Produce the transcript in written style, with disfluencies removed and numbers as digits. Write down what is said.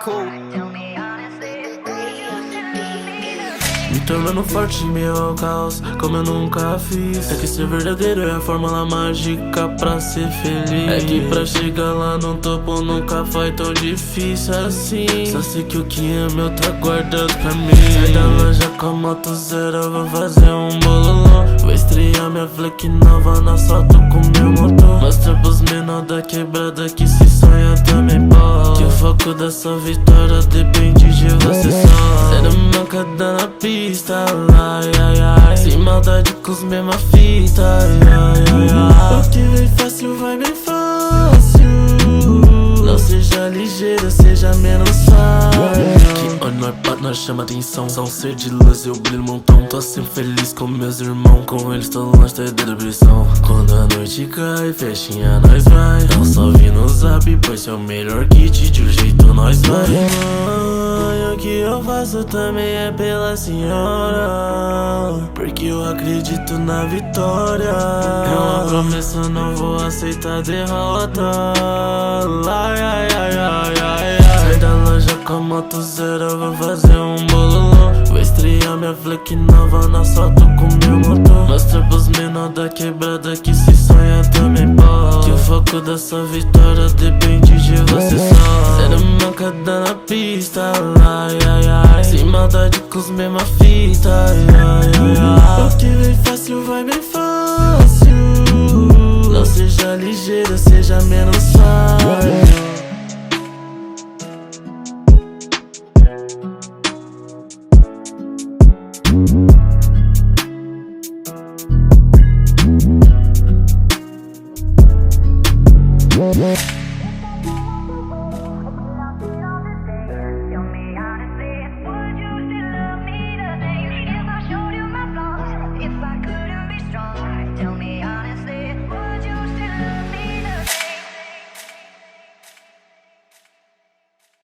cool. Me tornando forte em meio ao caos, como eu nunca fiz. É que ser verdadeiro é a fórmula mágica pra ser feliz. É que pra chegar lá no topo nunca foi tão difícil assim. Só sei que o que é meu tá guardado pra mim. Sai da loja com a moto zero, vou fazer um bololô. Vou estrear minha fleck nova na asfalto com meu motor. Mostra pros menor da quebrada que se sonha também pode. Que o foco da sua vitória depende de você só. Zero mancada na pista, ai, ai, ai. Sem maldade com os mesma fita, ai, ai, ai, ai. O que vem fácil vai bem fácil. Não seja ligeiro, seja menos fácil. Que onde nós bate, nós chama atenção. São ser de luz, eu brilho um montão. Tô sempre feliz com meus irmãos. Com eles tô longe da depressão. Quando a noite cai, festinha nós vai. Não só vi no zap, pois é o melhor kit. De um jeito nós vai. Mãe, o que eu faço também é pela senhora. Porque eu acredito na vitória. É uma promessa, não vou aceitar derrota. Ai, ai, ai, ai, ai, ai. Sai da loja com a moto zero, vou fazer um bololô. Vou estrear minha fleck nova na asfalto com meu motor. Mostra pros menor da quebrada que se sonha também pode. Que o foco da sua vitória depende de você só. Zero mancada na pista, ai, ai, ai. Sem maldade com os mesma fita, ai, ai, ai, ai. O que vem fácil vai bem fácil. Não seja ligeiro, seja menos fácil. Yeah.